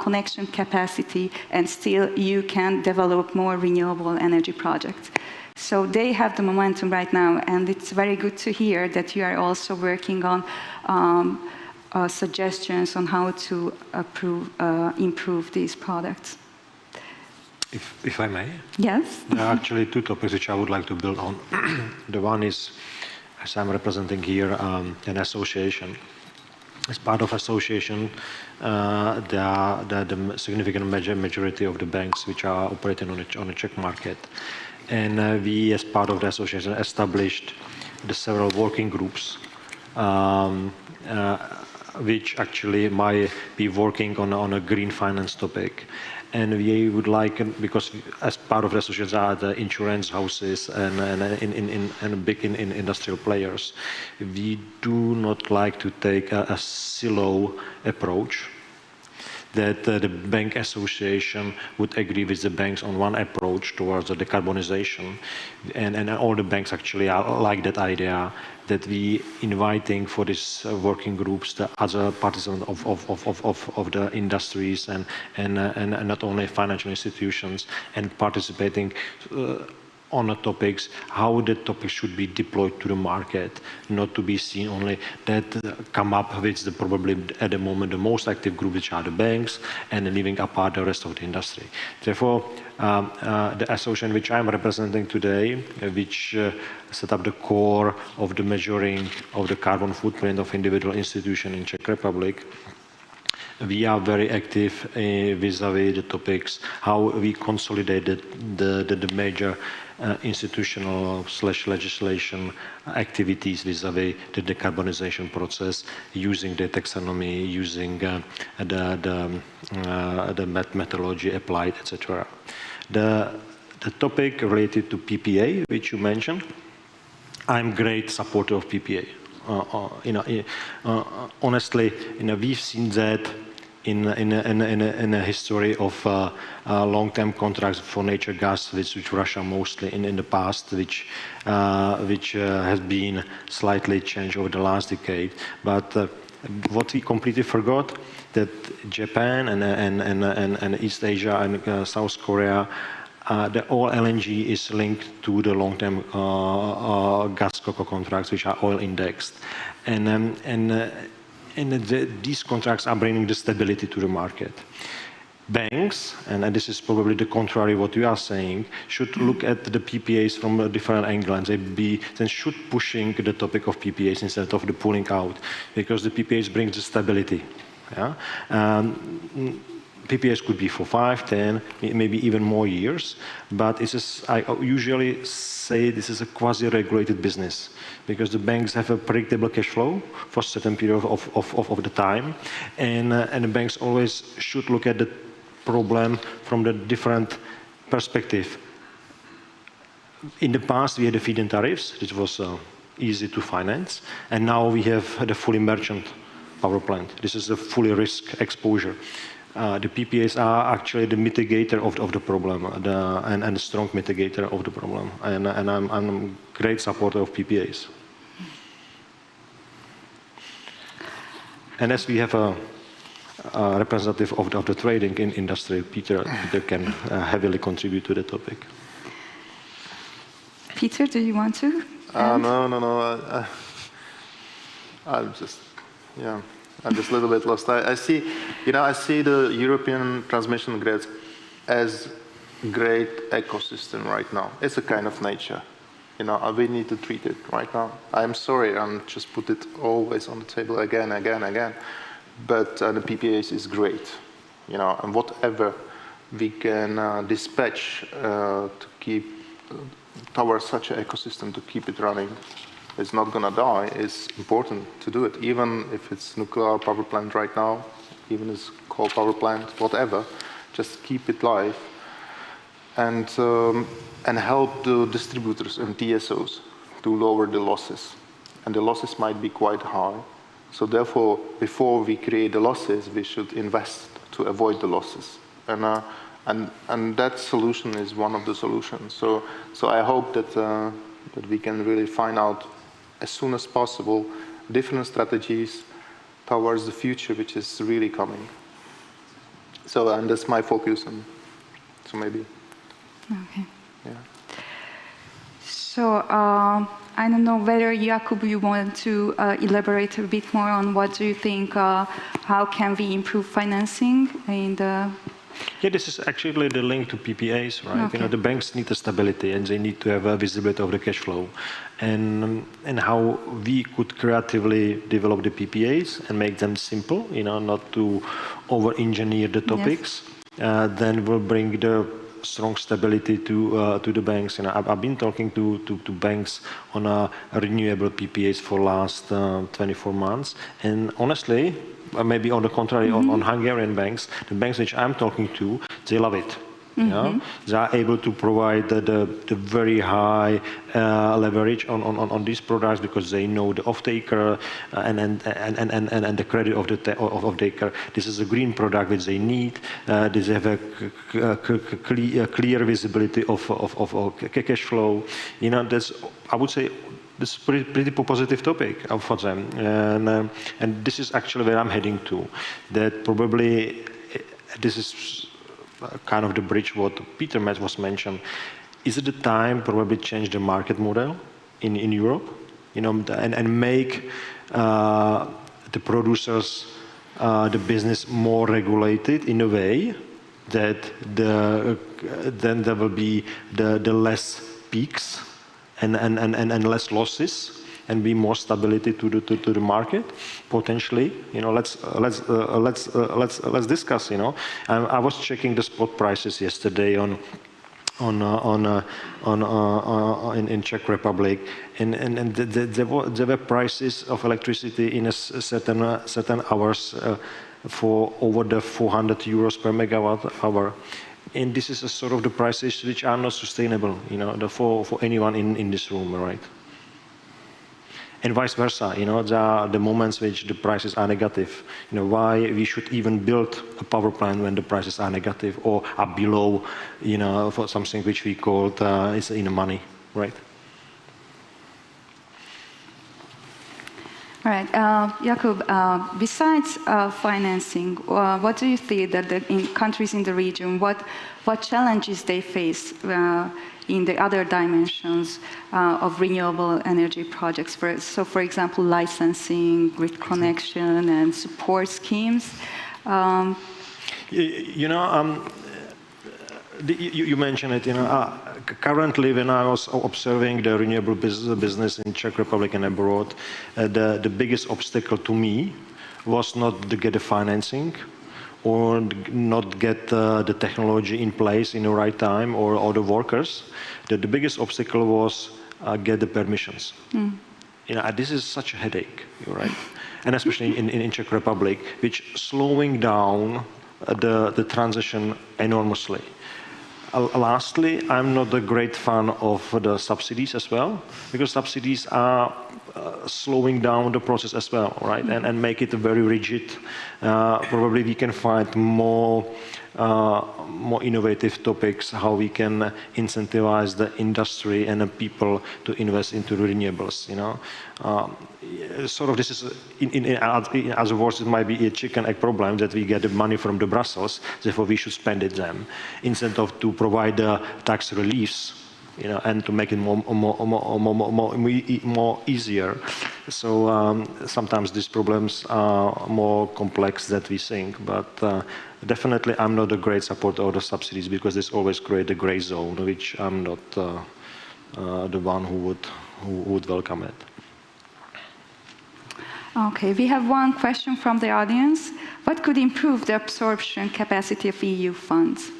S1: connection capacity, and still you can develop more renewable energy projects. So they have the momentum right now, and it's very good to hear that you are also working on suggestions on how to improve these products.
S4: If I may?
S1: Yes.
S4: There are actually two topics which I would like to build on. The one is as I'm representing here an association. As part of association, there are the significant majority of the banks which are operating on the Czech market. And we, as part of the association, established the several working groups which actually might be working on a green finance topic. And we would like, because as part of the association are the insurance houses and big industrial players, we do not like to take a silo approach, that the bank association would agree with the banks on one approach towards the decarbonization. And all the banks actually like that idea, that we inviting for these working groups the other participants of the industries and not only financial institutions, and participating on the topics, how the topics should be deployed to the market, not to be seen only that come up with the probably at the moment the most active group, which are the banks, and leaving apart the rest of the industry. Therefore, the association which I'm representing today, which set up the core of the measuring of the carbon footprint of individual institutions in Czech Republic, we are very active vis-a-vis the topics, how we consolidated the major institutional / legislation activities vis-a-vis the decarbonization process, using the taxonomy, using the methodology applied, etc. The topic related to PPA, which you mentioned, I'm great supporter of PPA. Honestly, we've seen that in a history of long-term contracts for natural gas, which Russia mostly in the past, which has been slightly changed over the last decade. But what we completely forgot, that Japan and East Asia and South Korea, the all LNG is linked to the long-term gas cocoa contracts, which are oil indexed, these contracts are bringing the stability to the market. Banks, and this is probably the contrary what you are saying, should look at the PPAs from a different angle, and they should pushing the topic of PPAs instead of the pulling out, because the PPAs brings the stability. Yeah? PPAs could be for 5, 10, maybe even more years, but it's just, I usually say this is a quasi-regulated business, because the banks have a predictable cash flow for a certain period of the time, and the banks always should look at the problem from the different perspective. In the past, we had the feed-in tariffs, which was easy to finance, and now we have the fully merchant power plant. This is a fully risk exposure. The PPAs are actually the mitigator of the problem, and a strong mitigator of the problem. And I'm a great supporter of PPAs. And as we have a representative of the trading in industry, Petr can heavily contribute to the topic.
S1: Petr, do you want to?
S2: No. I'm just a little bit lost. I see the European transmission grids as great ecosystem right now. It's a kind of nature. We need to treat it right now. I'm sorry, I'm just put it always on the table again. But the PPAs is great, and whatever we can dispatch to keep towards such an ecosystem, to keep it running, it's not going to die. It's important to do it, even if it's nuclear power plant right now, even it's coal power plant, whatever. Just keep it live, and help the distributors and TSOs to lower the losses. And the losses might be quite high. So therefore, before we create the losses, we should invest to avoid the losses. And that solution is one of the solutions. So I hope that we can really find out as soon as possible different strategies towards the future, which is really coming. And that's my focus. So maybe.
S1: Okay.
S2: Yeah.
S1: So I don't know whether Jakub, you want to elaborate a bit more on what do you think, how can we improve financing in the
S4: Yeah, this is actually the link to PPAs, right?
S1: Okay.
S4: You know, the banks need the stability and they need to have a visibility of the cash flow, and how we could creatively develop the PPAs and make them simple, you know, not to over-engineer the topics. Yes. Then will bring the strong stability to the banks. You know, I've been talking to banks on renewable PPAs for last 24 months, and honestly, maybe on the contrary, on Hungarian banks, the banks which I'm talking to, they love it. You know? They are able to provide the very high leverage on these products because they know the off-taker and the credit of the taker. This is a green product which they need. They have a clear visibility of cash flow. You know, that's, I would say, this is a pretty positive topic for them, and this is actually where I'm heading to. That probably this is kind of the bridge what Peter was mentioned. Is it the time probably change the market model in Europe, you know, and make the producers the business more regulated in a way that then there will be the less peaks and less losses, and be more stability to the market potentially. You know, let's discuss. You know, I was checking the spot prices yesterday in Czech Republic, and there were prices of electricity in a certain hours for over the 400 euros per megawatt hour. And this is a sort of the prices which are not sustainable, you know, for anyone in this room, right? And vice versa, you know, there are the moments which the prices are negative. You know, why we should even build a power plant when the prices are negative or are below, you know, for something which we called is in money, right?
S1: All right, Jakub, besides financing, what do you think that in countries in the region, what challenges they face in the other dimensions of renewable energy projects? So, for example, licensing, grid connection, and support schemes.
S4: You know, you mentioned it. You know, currently, when I was observing the renewable business in Czech Republic and abroad, the biggest obstacle to me was not to get the financing, or not get the technology in place in the right time, or the workers. The biggest obstacle was get the permissions. You know, this is such a headache, right? And especially in Czech Republic, which slowing down the transition enormously. Lastly, I'm not a great fan of the subsidies as well, because subsidies are slowing down the process as well, right? And make it very rigid. Probably we can find more innovative topics, how we can incentivize the industry and the people to invest into renewables, you know. Sort of this is, in other words, it might be a chicken egg problem that we get the money from the Brussels, therefore we should spend it them, instead of to provide the tax reliefs, you know, and to make it more easier. So sometimes these problems are more complex than we think, but definitely I'm not a great supporter of the subsidies, because this always create a gray zone, which I'm not the one who would welcome it.
S1: Okay, we have one question from the audience. What could improve the absorption capacity of EU funds?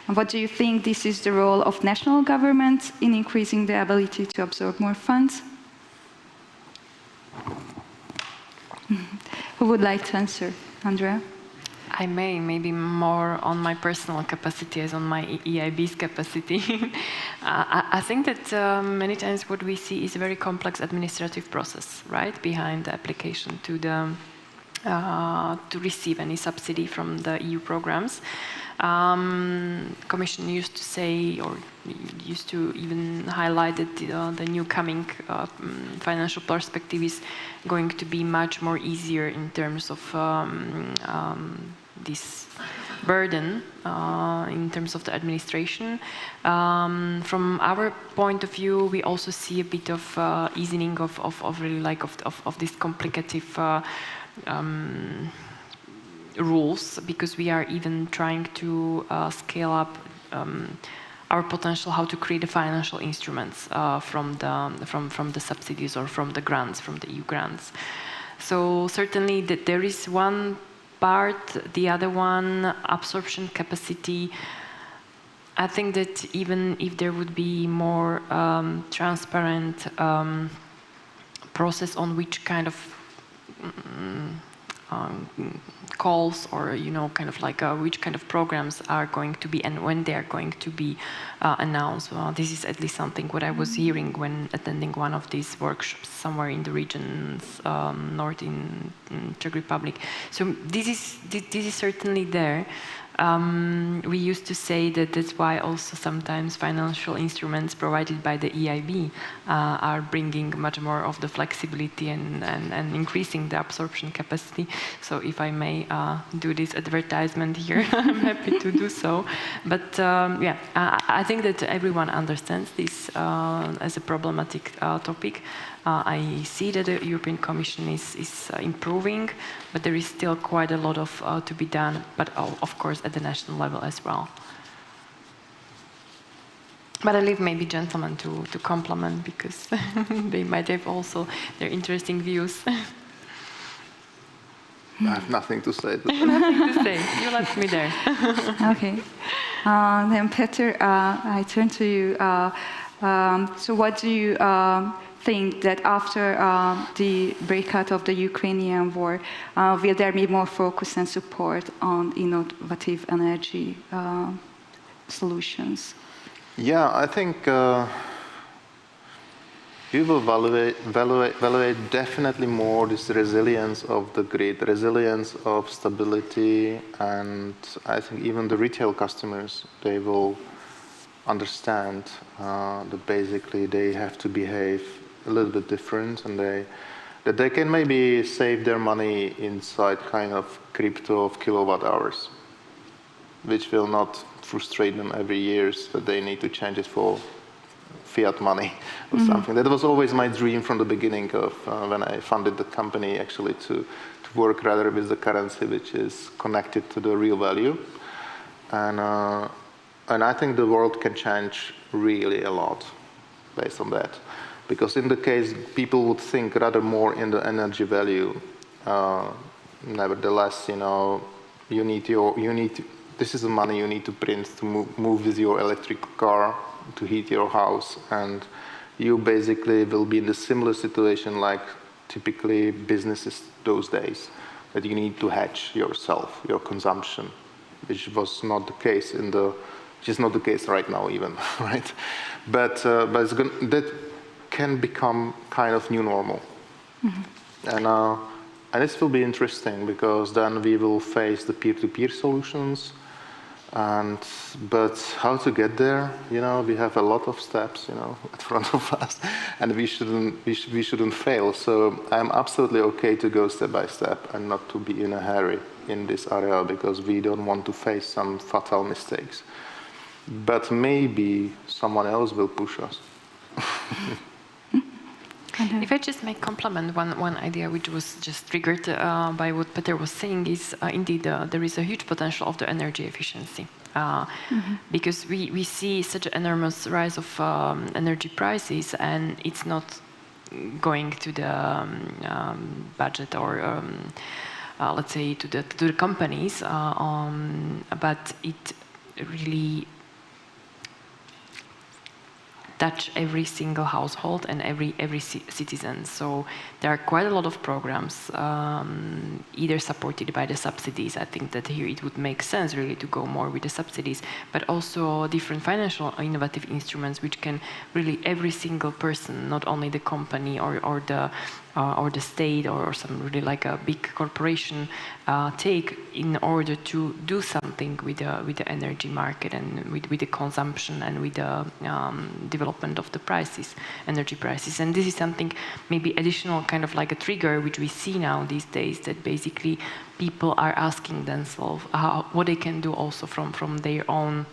S1: And what do you think this is the role of national governments in increasing the ability to absorb more funds? Who would like to answer? Andrea?
S3: I maybe more on my personal capacity as on my EIB's capacity. I think that many times what we see is a very complex administrative process, right, behind the application to receive any subsidy from the EU programs. Commission used to say, or used to even highlight that the new coming financial perspective is going to be much more easier in terms of this burden in terms of the administration. From our point of view, we also see a bit of easing of really like of this complicative rules, because we are even trying to scale up our potential how to create the financial instruments from the subsidies or from the grants, from the EU grants. So certainly that there is one part, the other one, absorption capacity. I think that even if there would be more transparent process on which kind of calls, or kind of like which kind of programs are going to be and when they are going to be announced. This is at least something what I was hearing when attending one of these workshops somewhere in the regions north in Czech Republic. So this is certainly there. We used to say that that's why also sometimes financial instruments provided by the EIB are bringing much more of the flexibility and increasing the absorption capacity. So if I may do this advertisement here, I'm happy to do so. But yeah, I think that everyone understands this as a problematic topic. I see that the European Commission is improving, but there is still quite a lot of to be done, but of course at the national level as well. But I leave maybe gentlemen to complement, because they might have also their interesting views.
S2: I have nothing to say.
S3: Nothing to say. You left me there.
S1: Okay. Then Petr, I turn to you. So what do you think that after the breakout of the Ukrainian war, will there be more focus and support on innovative energy solutions?
S2: Yeah, I think we will evaluate definitely more this resilience of the grid, resilience of stability, and I think even the retail customers, they will understand that basically they have to behave a little bit different, and that they can maybe save their money inside kind of crypto of kilowatt hours, which will not frustrate them every year that they need to change it for fiat money or something. That was always my dream from the beginning of when I funded the company, actually to work rather with the currency which is connected to the real value. And I think the world can change really a lot based on that. Because in the case, people would think rather more in the energy value. Nevertheless, this is the money you need to print to move with your electric car to heat your house, and you basically will be in a similar situation like typically businesses those days, that you need to hedge yourself, your consumption, which was not the case which is not the case right now even, right? But that can become kind of new normal. And this will be interesting, because then we will face the peer-to-peer solutions. But how to get there? We have a lot of steps, in front of us, and we shouldn't fail. So I'm absolutely okay to go step by step and not to be in a hurry in this area, because we don't want to face some fatal mistakes. But maybe someone else will push us.
S3: If I just may complement one idea which was just triggered by what Petr was saying, is indeed there is a huge potential of the energy efficiency. Because we see such an enormous rise of energy prices, and it's not going to the budget or let's say to the companies, but it really touch every single household and every citizen. So there are quite a lot of programs, either supported by the subsidies. I think that here it would make sense really to go more with the subsidies, but also different financial innovative instruments which can really every single person, not only the company or the state or some really like a big corporation, take in order to do something with the energy market and with the consumption and with the development of the prices, energy prices. And this is something maybe additional kind of like a trigger which we see now these days, that basically people are asking themselves what they can do also from their own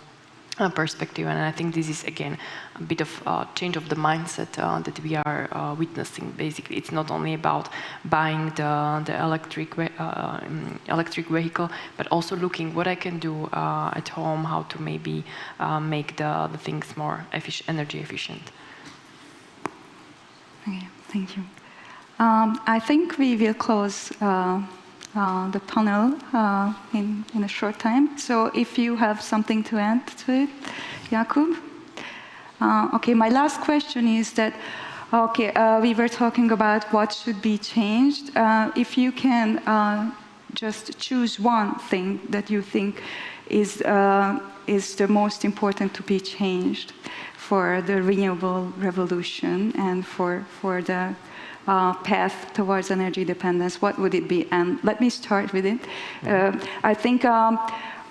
S3: perspective, and I think this is again a bit of a change of the mindset that we are witnessing. Basically, it's not only about buying the electric vehicle, but also looking what I can do at home, how to maybe make the things more energy efficient.
S1: Okay, thank you. I think we will close the panel in a short time. So if you have something to add to it, Jakub? Okay, my last question is that, okay, we were talking about what should be changed. If you can just choose one thing that you think is the most important to be changed for the renewable revolution and for the path towards energy dependence, what would it be? And let me start with it. I think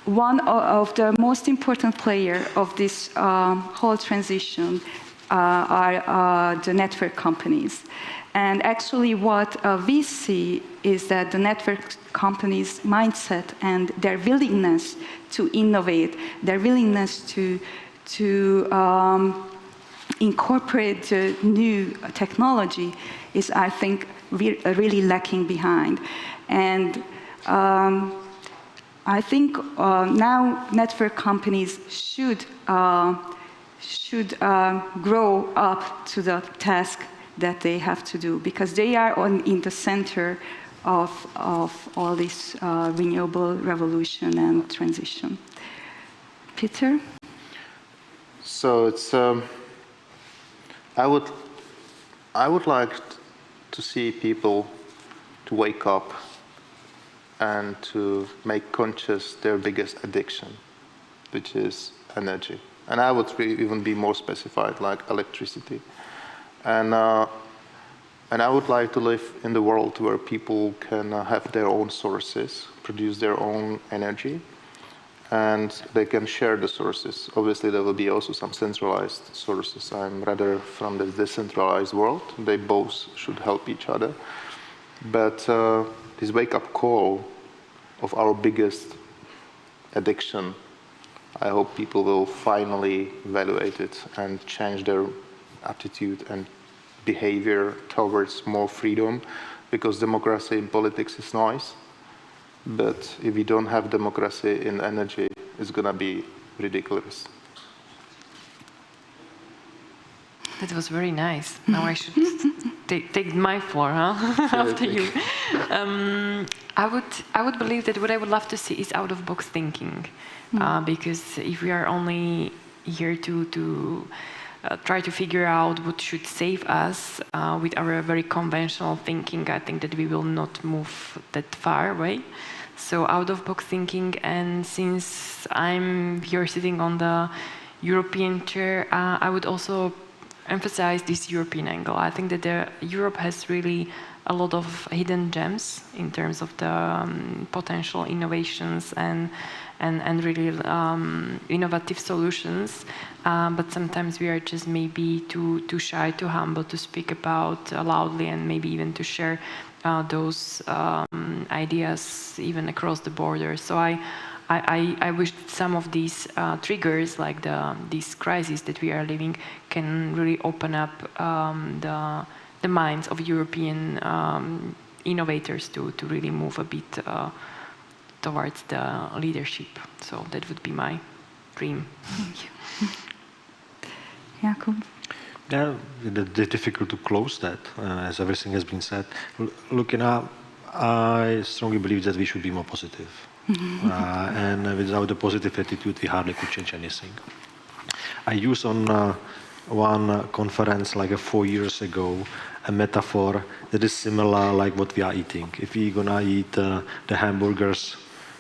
S1: one of the most important players of this whole transition are the network companies. And actually what we see is that the network companies' mindset and their willingness to innovate, their willingness to incorporate new technology is, I think, really lacking behind. And I think now network companies should grow up to the task that they have to do, because they are in the center of all this renewable revolution and transition. Petr?
S2: So it's I would like to see people to wake up and to make conscious their biggest addiction, which is energy. And I would even be more specified, like electricity. And I would like to live in the world where people can have their own sources, produce their own energy, and they can share the sources. Obviously, there will be also some centralized sources. I'm rather from the decentralized world. They both should help each other. But this wake-up call of our biggest addiction, I hope people will finally evaluate it and change their attitude and behavior towards more freedom, because democracy in politics is nice. But if we don't have democracy in energy, it's going to be ridiculous.
S3: That was very nice. Now I should take my floor, huh? After you. I would believe that what I would love to see is out-of-box thinking, because if we are only here to try to figure out what should save us with our very conventional thinking, I think that we will not move that far away. So out-of-box thinking, and since I'm here sitting on the European chair, I would also emphasize this European angle. I think that Europe has really a lot of hidden gems in terms of the potential innovations and really innovative solutions. But sometimes we are just maybe too shy, too humble to speak about loudly, and maybe even to share those ideas even across the border. So I wish some of these triggers, like these crises that we are living, can really open up the minds of European innovators to really move a bit towards the leadership. So that would be my dream.
S1: Thank you. Jakub?
S4: Yeah, it's difficult to close that, as everything has been said. Looking up, I strongly believe that we should be more positive. And without a positive attitude, we hardly could change anything. I used on one conference like 4 years ago a metaphor that is similar like what we are eating. If we're gonna eat the hamburgers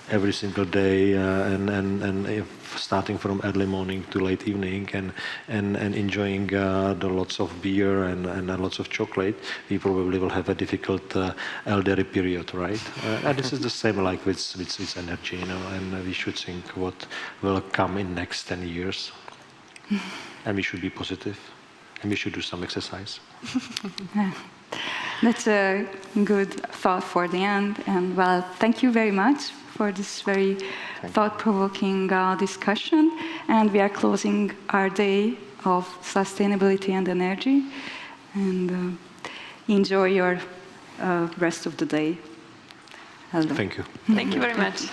S4: every single day and if starting from early morning to late evening and enjoying the lots of beer and lots of chocolate, we probably will have a difficult elderly period, right? And this is the same like with energy, you know, and we should think what will come in next 10 years. And we should be positive, and we should do some exercise.
S1: That's a good thought for the end. And well, thank you very much for this very thought-provoking discussion. And we are closing our day of sustainability and energy. And enjoy your rest of the day.
S4: Thank you.
S3: Thank you very much.